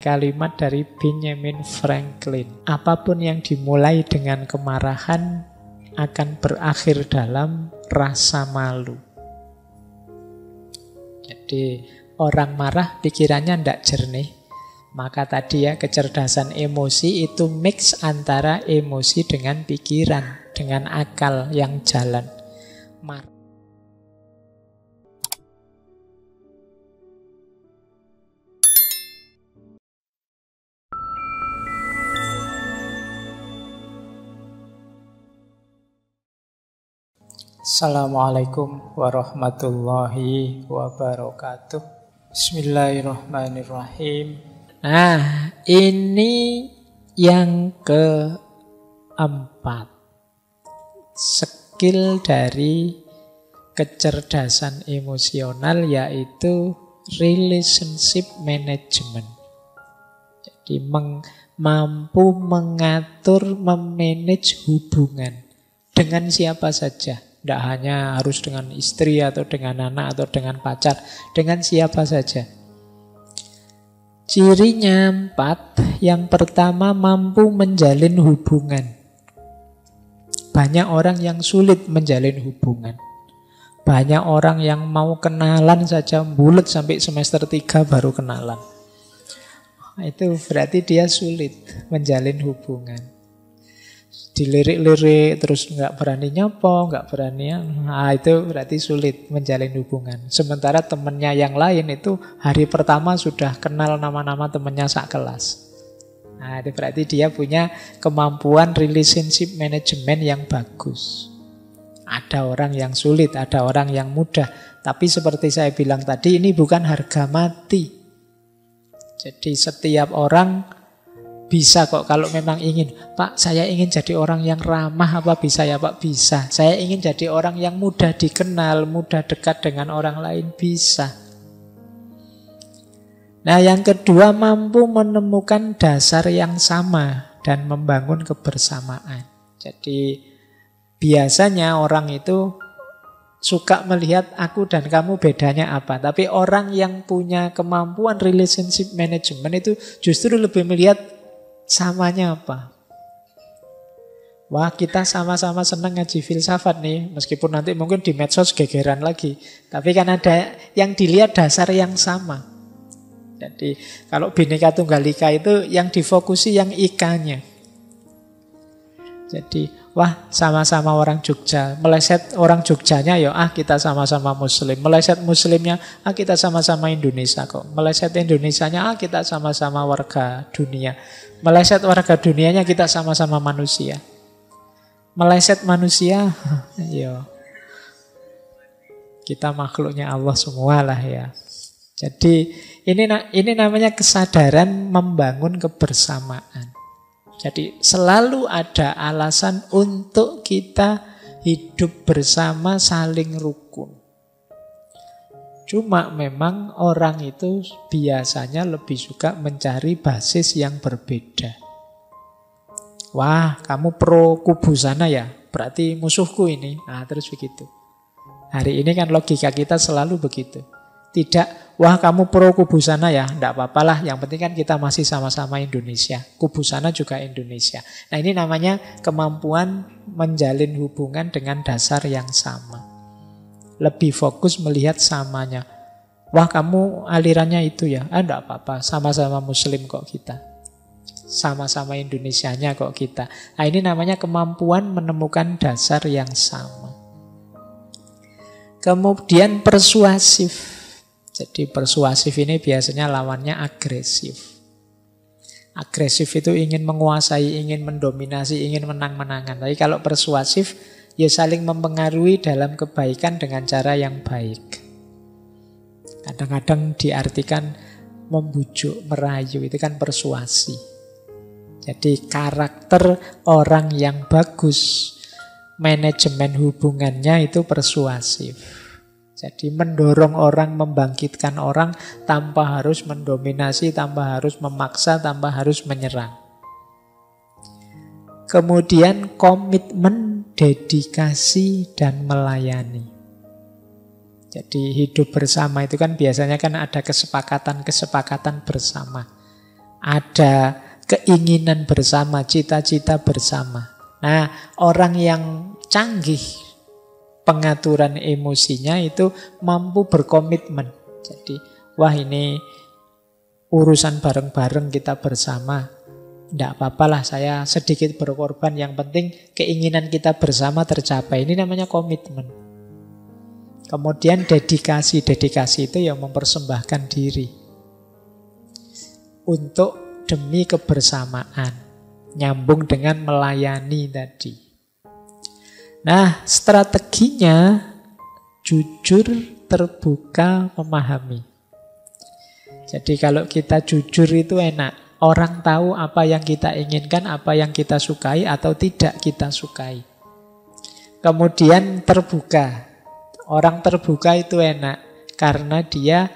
kalimat dari Benjamin Franklin. Apapun yang dimulai dengan kemarahan akan berakhir dalam rasa malu. Jadi orang marah pikirannya tidak jernih. Maka tadi ya, kecerdasan emosi itu mix antara emosi dengan pikiran, dengan akal yang jalan. Assalamualaikum warahmatullahi wabarakatuh. Bismillahirrahmanirrahim. Nah, ini yang keempat. Skill dari kecerdasan emosional yaitu relationship management. Jadi mampu mengatur, memanage hubungan dengan siapa saja. Tidak hanya harus dengan istri atau dengan anak atau dengan pacar, dengan siapa saja. Cirinya 4. Yang pertama, mampu menjalin hubungan. Banyak orang yang sulit menjalin hubungan. Banyak orang yang mau kenalan saja bulet sampai semester 3 baru kenalan. Itu berarti dia sulit menjalin hubungan. Dilirik-lirik terus nggak berani nyapa, nggak berani, itu berarti sulit menjalin hubungan. Sementara temennya yang lain itu hari pertama sudah kenal nama-nama temennya sak kelas. Nah, itu berarti dia punya kemampuan relationship management yang bagus. Ada orang yang sulit, ada orang yang mudah. Tapi seperti saya bilang tadi, ini bukan harga mati. Jadi setiap orang bisa kok kalau memang ingin. Pak, saya ingin jadi orang yang ramah, apa bisa ya Pak? Bisa. Saya ingin jadi orang yang mudah dikenal, mudah dekat dengan orang lain, bisa. Nah, yang kedua, mampu menemukan dasar yang sama dan membangun kebersamaan. Jadi biasanya orang itu suka melihat aku dan kamu bedanya apa. Tapi orang yang punya kemampuan relationship management itu justru lebih melihat samanya apa. Wah, kita sama-sama senang ngaji filsafat nih. Meskipun nanti mungkin di medsos gegeran lagi. Tapi kan ada yang dilihat dasar yang sama. Jadi kalau Bhinneka Tunggal Ika itu yang difokusi yang ikanya. Jadi wah, sama-sama orang Jogja. Meleset orang Jogjanya ya kita sama-sama Muslim. Meleset Muslimnya kita sama-sama Indonesia kok. Meleset Indonesianya kita sama-sama warga dunia. Meleset warga dunianya kita sama-sama manusia. Meleset manusia ya kita makhluknya Allah semua lah ya. Jadi ini namanya kesadaran membangun kebersamaan. Jadi selalu ada alasan untuk kita hidup bersama, saling rukun. Cuma memang orang itu biasanya lebih suka mencari basis yang berbeda. Wah, kamu pro kubu sana ya? Berarti musuhku ini. Nah, terus begitu. Hari ini kan logika kita selalu begitu. Tidak, wah kamu pro kubu sana ya, enggak apa-apalah. Yang penting kan kita masih sama-sama Indonesia. Kubu sana juga Indonesia. Nah, ini namanya kemampuan menjalin hubungan dengan dasar yang sama. Lebih fokus melihat samanya. Wah kamu alirannya itu ya, enggak apa-apa. Sama-sama Muslim kok kita. Sama-sama Indonesianya kok kita. Nah, ini namanya kemampuan menemukan dasar yang sama. Kemudian persuasif. Jadi persuasif ini biasanya lawannya agresif. Agresif itu ingin menguasai, ingin mendominasi, ingin menang-menangan. Tapi kalau persuasif, ya saling mempengaruhi dalam kebaikan dengan cara yang baik. Kadang-kadang diartikan membujuk, merayu, itu kan persuasi. Jadi karakter orang yang bagus, manajemen hubungannya itu persuasif. Jadi mendorong orang, membangkitkan orang tanpa harus mendominasi, tanpa harus memaksa, tanpa harus menyerang. Kemudian komitmen, dedikasi, dan melayani. Jadi hidup bersama itu kan biasanya kan ada kesepakatan-kesepakatan bersama. Ada keinginan bersama, cita-cita bersama. Nah, orang yang canggih pengaturan emosinya itu mampu berkomitmen. Jadi, wah ini urusan bareng-bareng kita bersama. Tidak apa-apalah saya sedikit berkorban, yang penting keinginan kita bersama tercapai. Ini namanya komitmen. Kemudian dedikasi. Dedikasi itu yang mempersembahkan diri untuk demi kebersamaan, nyambung dengan melayani tadi. Nah, strateginya jujur, terbuka, memahami. Jadi kalau kita jujur itu enak. Orang tahu apa yang kita inginkan, apa yang kita sukai atau tidak kita sukai. Kemudian terbuka. Orang terbuka itu enak karena dia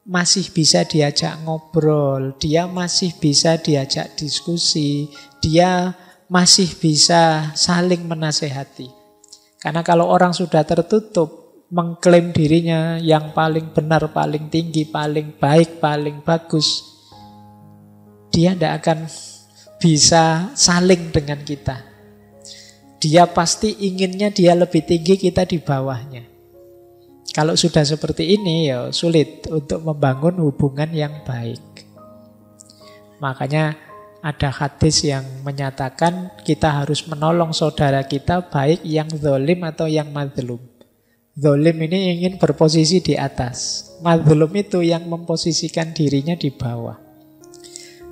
masih bisa diajak ngobrol, dia masih bisa diajak diskusi, dia masih bisa saling menasehati. Karena kalau orang sudah tertutup, mengklaim dirinya yang paling benar, paling tinggi, paling baik, paling bagus, dia tidak akan bisa saling dengan kita. Dia pasti inginnya dia lebih tinggi, kita di bawahnya. Kalau sudah seperti ini ya sulit untuk membangun hubungan yang baik. Makanya ada hadis yang menyatakan kita harus menolong saudara kita, baik yang zalim atau yang mazlum. Zalim ini ingin berposisi di atas, mazlum itu yang memposisikan dirinya di bawah.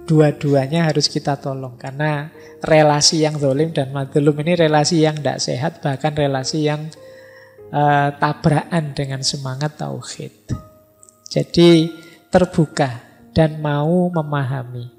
Dua-duanya harus kita tolong, karena relasi yang zalim dan mazlum ini relasi yang tidak sehat, bahkan relasi yang tabrakan dengan semangat tauhid. Jadi terbuka dan mau memahami,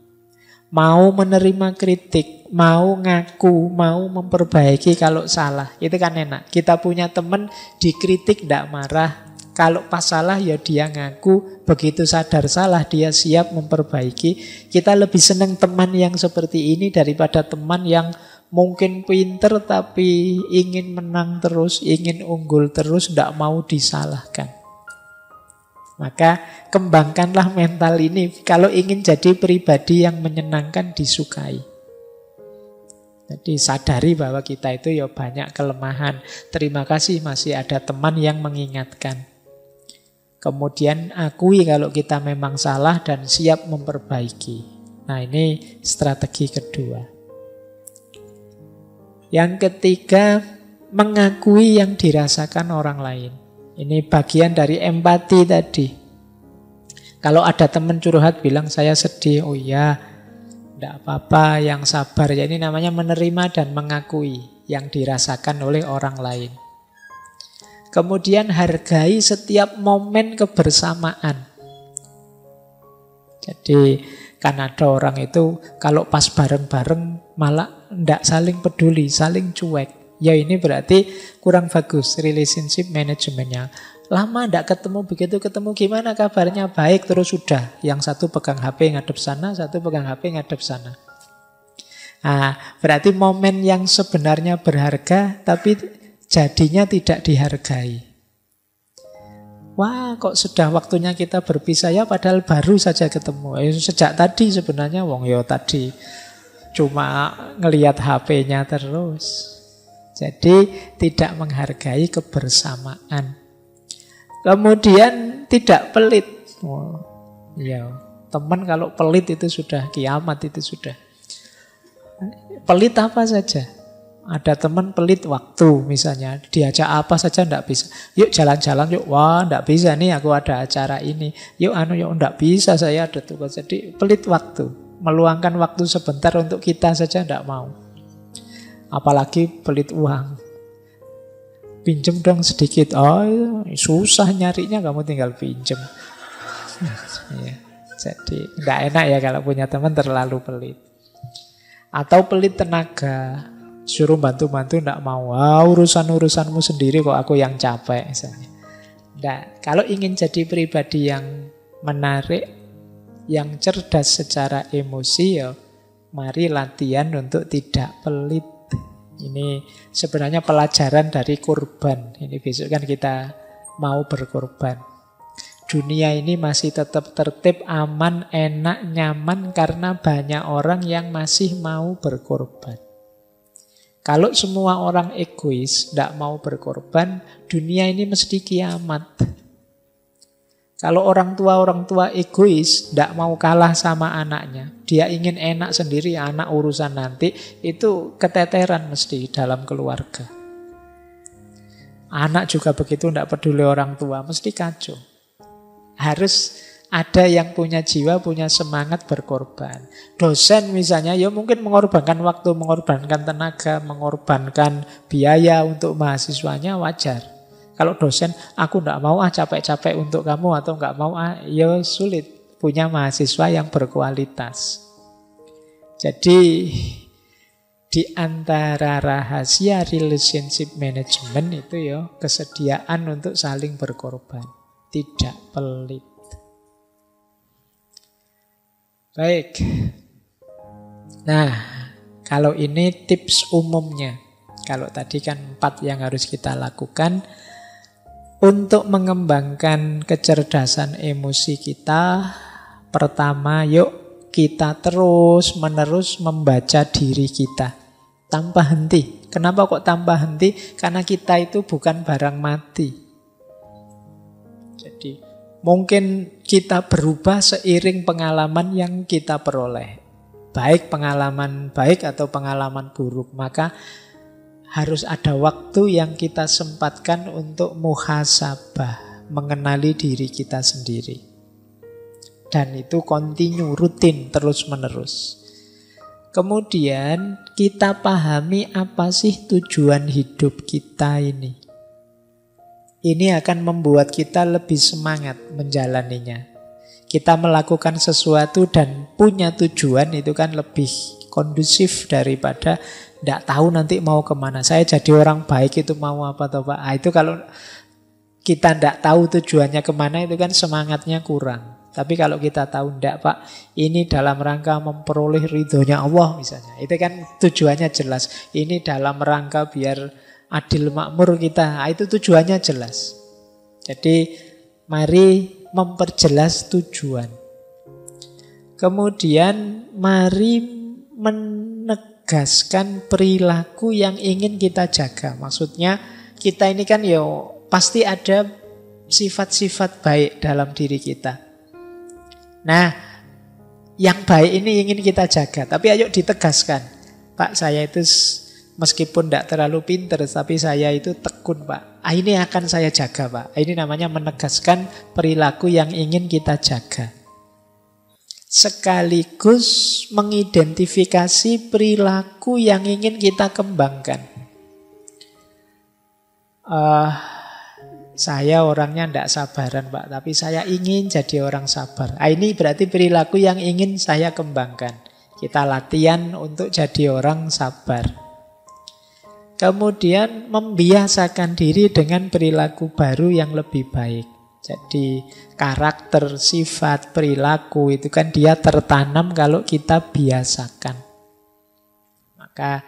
mau menerima kritik, mau ngaku, mau memperbaiki kalau salah. Itu kan enak. Kita punya teman dikritik tidak marah, kalau pas salah ya dia ngaku, begitu sadar salah dia siap memperbaiki. Kita lebih senang teman yang seperti ini daripada teman yang mungkin pinter tapi ingin menang terus, ingin unggul terus, tidak mau disalahkan. Maka kembangkanlah mental ini kalau ingin jadi pribadi yang menyenangkan, disukai. Jadi sadari bahwa kita itu ya banyak kelemahan. Terima kasih masih ada teman yang mengingatkan. Kemudian akui kalau kita memang salah dan siap memperbaiki. Nah, ini strategi kedua. Yang ketiga, mengakui yang dirasakan orang lain. Ini bagian dari empati tadi. Kalau ada teman curhat bilang saya sedih, oh iya, tidak apa-apa, yang sabar. Ya, ini namanya menerima dan mengakui yang dirasakan oleh orang lain. Kemudian hargai setiap momen kebersamaan. Jadi kan ada orang itu kalau pas bareng-bareng malah tidak saling peduli, saling cuek. Ya ini berarti kurang bagus relationship manajemennya. Lama tidak ketemu, begitu ketemu gimana kabarnya, baik, terus sudah. Yang satu pegang HP ngadep sana, satu pegang HP ngadep sana. Nah, berarti momen yang sebenarnya berharga tapi jadinya tidak dihargai. Wah, kok sudah waktunya kita berpisah ya, padahal baru saja ketemu. Sejak tadi sebenarnya wong yo tadi cuma ngelihat HP-nya terus. Jadi tidak menghargai kebersamaan. Kemudian tidak pelit. Oh, ya, teman kalau pelit itu sudah kiamat, itu sudah. Pelit apa saja. Ada teman pelit waktu misalnya, diajak apa saja enggak bisa. Yuk jalan-jalan yuk, wah enggak bisa nih aku ada acara ini. Yuk yuk enggak bisa saya ada tugas. Jadi pelit waktu, meluangkan waktu sebentar untuk kita saja enggak mau. Apalagi pelit uang. Pinjem dong sedikit. Oh susah nyarinya, kamu tinggal pinjem. Ya, jadi enggak enak ya kalau punya teman terlalu pelit. Atau pelit tenaga. Suruh bantu-bantu enggak mau. Urusan-urusanmu sendiri kok aku yang capek misalnya. Enggak. Kalau ingin jadi pribadi yang menarik, yang cerdas secara emosi, ya mari latihan untuk tidak pelit. Ini sebenarnya pelajaran dari kurban. Ini besok kan kita mau berkorban. dunia ini masih tetap tertib, aman, enak, nyaman karena banyak orang yang masih mau berkorban. Kalau semua orang egois, tidak mau berkorban, dunia ini mesti kiamat. Kalau orang tua egois, tidak mau kalah sama anaknya, dia ingin enak sendiri, anak urusan nanti, itu keteteran mesti dalam keluarga. Anak juga begitu, tidak peduli orang tua, mesti kacau. Harus ada yang punya jiwa, punya semangat berkorban. Dosen misalnya, ya mungkin mengorbankan waktu, mengorbankan tenaga, mengorbankan biaya untuk mahasiswanya, wajar. Kalau dosen, aku tidak mau capek-capek untuk kamu, atau nggak mau ya sulit punya mahasiswa yang berkualitas. Jadi di antara rahasia relationship management itu ya kesediaan untuk saling berkorban, tidak pelit. Baik. Nah, kalau ini tips umumnya. Kalau tadi kan 4 yang harus kita lakukan untuk mengembangkan kecerdasan emosi kita. Pertama, yuk kita terus-menerus membaca diri kita tanpa henti. Kenapa kok tanpa henti? Karena kita itu bukan barang mati. Jadi mungkin kita berubah seiring pengalaman yang kita peroleh. Baik pengalaman baik atau pengalaman buruk. Maka harus ada waktu yang kita sempatkan untuk muhasabah, mengenali diri kita sendiri. Dan itu kontinu, rutin, terus-menerus. Kemudian kita pahami apa sih tujuan hidup kita ini. Ini akan membuat kita lebih semangat menjalaninya. Kita melakukan sesuatu dan punya tujuan itu kan lebih kondusif daripada tidak tahu nanti mau kemana. Saya jadi orang baik itu mau apa toh Pak? Itu kalau kita tidak tahu tujuannya kemana itu kan semangatnya kurang. Tapi kalau kita tahu tidak Pak, ini dalam rangka memperoleh ridhonya Allah misalnya. Itu kan tujuannya jelas. Ini dalam rangka biar adil makmur kita. Itu tujuannya jelas. Jadi mari memperjelas tujuan. Kemudian mari menegaskan perilaku yang ingin kita jaga. Maksudnya kita ini kan pasti ada sifat-sifat baik dalam diri kita. Nah, yang baik ini ingin kita jaga. Tapi ayo ditegaskan. Pak, saya itu meskipun tidak terlalu pintar, tapi saya itu tekun Pak. Ini akan saya jaga Pak. Ini namanya menegaskan perilaku yang ingin kita jaga. Sekaligus mengidentifikasi perilaku yang ingin kita kembangkan. Saya orangnya tidak sabaran Pak, tapi saya ingin jadi orang sabar. Ini berarti perilaku yang ingin saya kembangkan. Kita latihan untuk jadi orang sabar. Kemudian membiasakan diri dengan perilaku baru yang lebih baik. Jadi karakter, sifat, perilaku itu kan dia tertanam kalau kita biasakan. Maka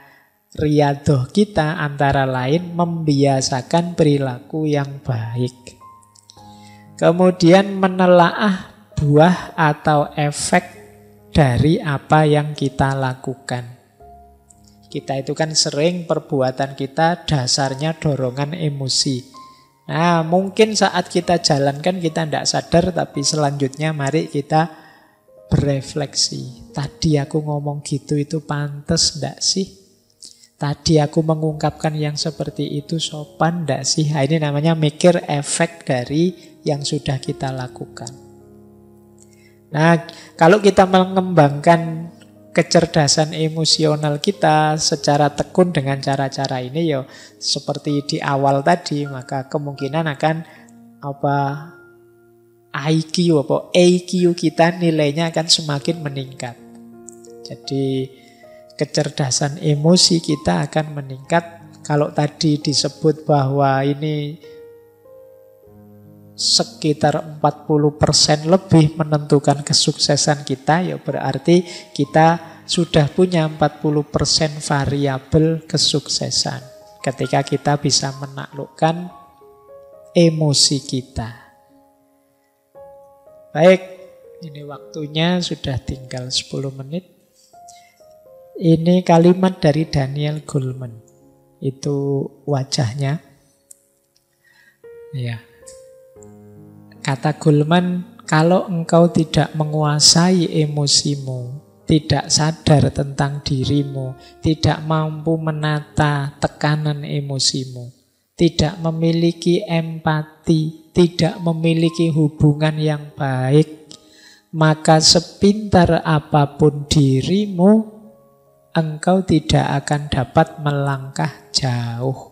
riyadhah kita antara lain membiasakan perilaku yang baik. Kemudian menelaah buah atau efek dari apa yang kita lakukan. Kita itu kan sering perbuatan kita dasarnya dorongan emosi. Nah, mungkin saat kita jalankan kita tidak sadar, tapi selanjutnya mari kita berefleksi. Tadi aku ngomong gitu itu pantas tidak sih? Tadi aku mengungkapkan yang seperti itu sopan tidak sih? Ini namanya mikir efek dari yang sudah kita lakukan. Nah, kalau kita mengembangkan kecerdasan emosional kita secara tekun dengan cara-cara ini seperti di awal tadi, maka kemungkinan akan IQ kita nilainya akan semakin meningkat. Jadi kecerdasan emosi kita akan meningkat. Kalau tadi disebut bahwa ini sekitar 40% lebih menentukan kesuksesan kita, berarti kita sudah punya 40% variabel kesuksesan ketika kita bisa menaklukkan emosi kita. Baik, ini waktunya sudah tinggal 10 menit. Ini kalimat dari Daniel Goleman. Itu wajahnya. Ya. Kata Goleman, kalau engkau tidak menguasai emosimu, tidak sadar tentang dirimu, tidak mampu menata tekanan emosimu, tidak memiliki empati, tidak memiliki hubungan yang baik, maka sepintar apapun dirimu, engkau tidak akan dapat melangkah jauh.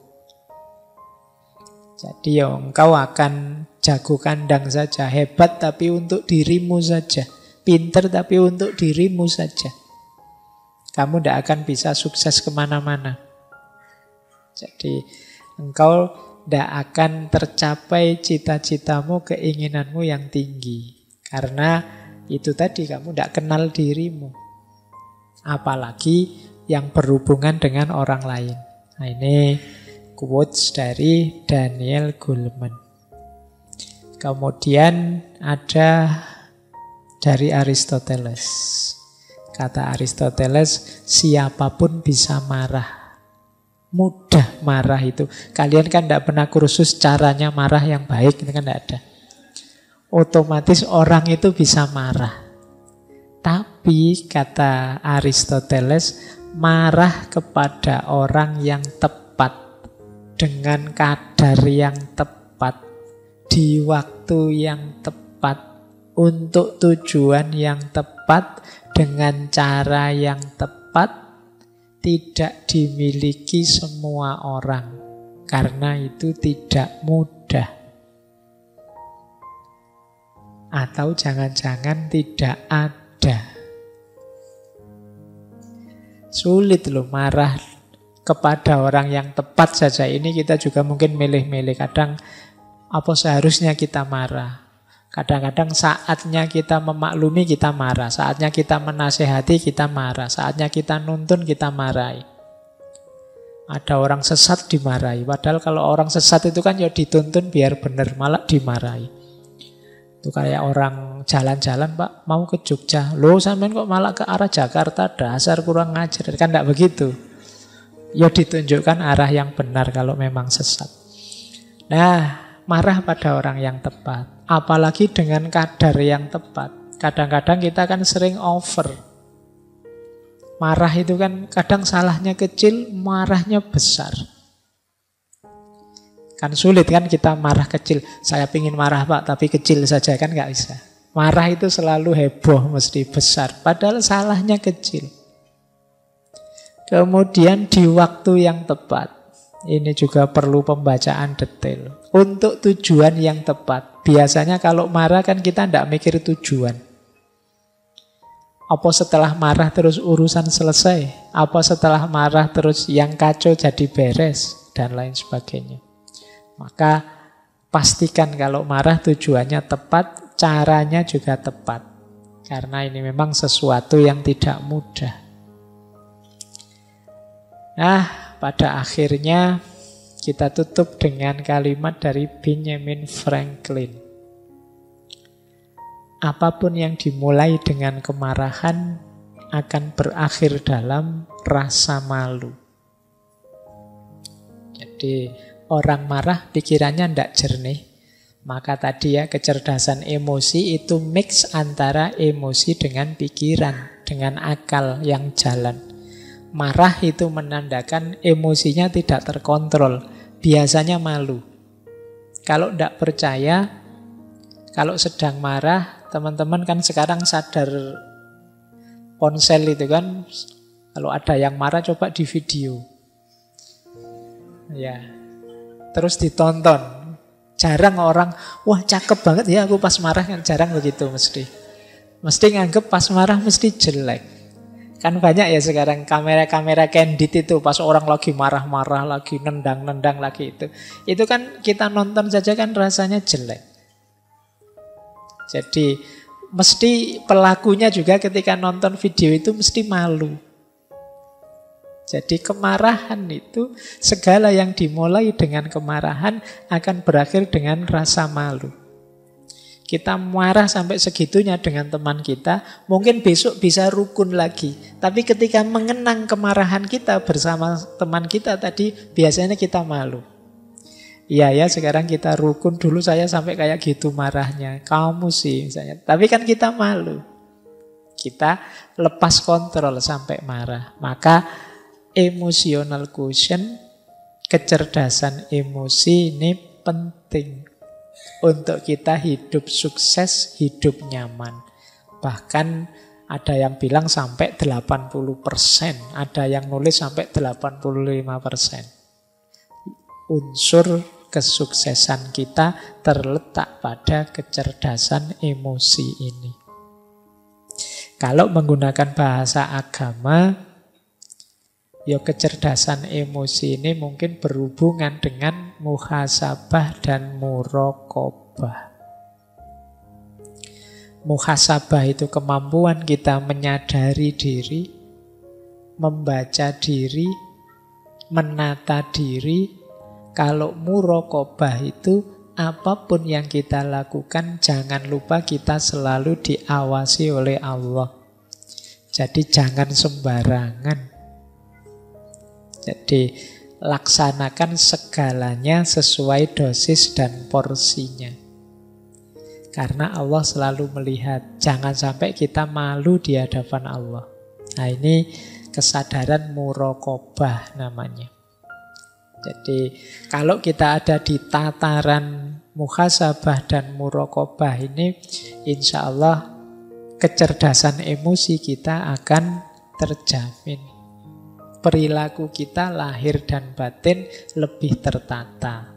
Jadi ya engkau akan jago kandang saja, hebat tapi untuk dirimu saja, pinter tapi untuk dirimu saja. Kamu tidak akan bisa sukses kemana-mana. Jadi engkau tidak akan tercapai cita-citamu, keinginanmu yang tinggi. Karena itu tadi, kamu tidak kenal dirimu. Apalagi yang berhubungan dengan orang lain. Nah, ini quotes dari Daniel Goleman. Kemudian ada dari Aristoteles. Kata Aristoteles, siapapun bisa marah. Mudah marah itu. Kalian kan tidak pernah kursus caranya marah yang baik, itu kan tidak ada. Otomatis orang itu bisa marah. Tapi kata Aristoteles, marah kepada orang yang tepat, dengan kadar yang tepat, di waktu yang tepat, untuk tujuan yang tepat, dengan cara yang tepat, tidak dimiliki semua orang. Karena itu tidak mudah. Atau jangan-jangan tidak ada. Sulit loh marah kepada orang yang tepat saja. Ini kita juga mungkin milih-milih. Kadang apa seharusnya kita marah. Kadang-kadang saatnya kita memaklumi kita marah. Saatnya kita menasehati kita marah. Saatnya kita nuntun kita marahi. Ada orang sesat dimarahi. Padahal kalau orang sesat itu kan ya dituntun biar benar, malah dimarahi. Itu kayak orang jalan-jalan, Pak, mau ke Jogja. Loh, sampean kok malah ke arah Jakarta, dasar kurang ngajar. Kan tidak begitu. Ya ditunjukkan arah yang benar kalau memang sesat. Nah, marah pada orang yang tepat. Apalagi dengan kadar yang tepat. Kadang-kadang kita kan sering over. Marah itu kan kadang salahnya kecil, marahnya besar. Kan sulit kan kita marah kecil. Saya pingin marah Pak, tapi kecil saja kan nggak bisa. Marah itu selalu heboh, mesti besar. Padahal salahnya kecil. Kemudian di waktu yang tepat. Ini juga perlu pembacaan detail. Untuk tujuan yang tepat. Biasanya kalau marah kan kita tidak mikir tujuan. Apa setelah marah terus urusan selesai? Apa setelah marah terus yang kacau jadi beres? Dan lain sebagainya. Maka pastikan kalau marah tujuannya tepat, caranya juga tepat. Karena ini memang sesuatu yang tidak mudah. Nah, pada akhirnya kita tutup dengan kalimat dari Benjamin Franklin. Apapun yang dimulai dengan kemarahan akan berakhir dalam rasa malu. Jadi orang marah pikirannya tidak jernih. Maka tadi ya kecerdasan emosi itu mix antara emosi dengan pikiran, dengan akal yang jalan. Marah itu menandakan emosinya tidak terkontrol. Biasanya malu. Kalau tidak percaya, kalau sedang marah, teman-teman kan sekarang sadar ponsel itu kan, kalau ada yang marah coba di video. Ya, terus ditonton. Jarang orang, wah cakep banget ya aku pas marah, kan jarang begitu mesti. Mesti nganggep pas marah mesti jelek. Kan banyak ya sekarang kamera-kamera candid itu pas orang lagi marah-marah, lagi nendang-nendang lagi itu. Itu kan kita nonton saja kan rasanya jelek. Jadi mesti pelakunya juga ketika nonton video itu mesti malu. Jadi kemarahan itu, segala yang dimulai dengan kemarahan akan berakhir dengan rasa malu. Kita marah sampai segitunya dengan teman kita, mungkin besok bisa rukun lagi. Tapi ketika mengenang kemarahan kita bersama teman kita tadi, biasanya kita malu. Iya ya, sekarang kita rukun, dulu saya sampai kayak gitu marahnya. Kamu sih misalnya. Tapi kan kita malu. Kita lepas kontrol sampai marah. Maka emotional quotient, kecerdasan emosi ini penting untuk kita hidup sukses, hidup nyaman. Bahkan ada yang bilang sampai 80%, ada yang nulis sampai 85%. Unsur kesuksesan kita terletak pada kecerdasan emosi ini. Kalau menggunakan bahasa agama, ya kecerdasan emosi ini mungkin berhubungan dengan muhasabah dan muraqabah. Muhasabah itu kemampuan kita menyadari diri, membaca diri, menata diri. Kalau muraqabah itu apapun yang kita lakukan, jangan lupa kita selalu diawasi oleh Allah. Jadi jangan sembarangan. Jadi laksanakan segalanya sesuai dosis dan porsinya. Karena Allah selalu melihat. Jangan sampai kita malu di hadapan Allah. Nah ini kesadaran muraqabah namanya. Jadi kalau kita ada di tataran muhasabah dan muraqabah ini, insya Allah kecerdasan emosi kita akan terjamin. Perilaku kita lahir dan batin lebih tertata.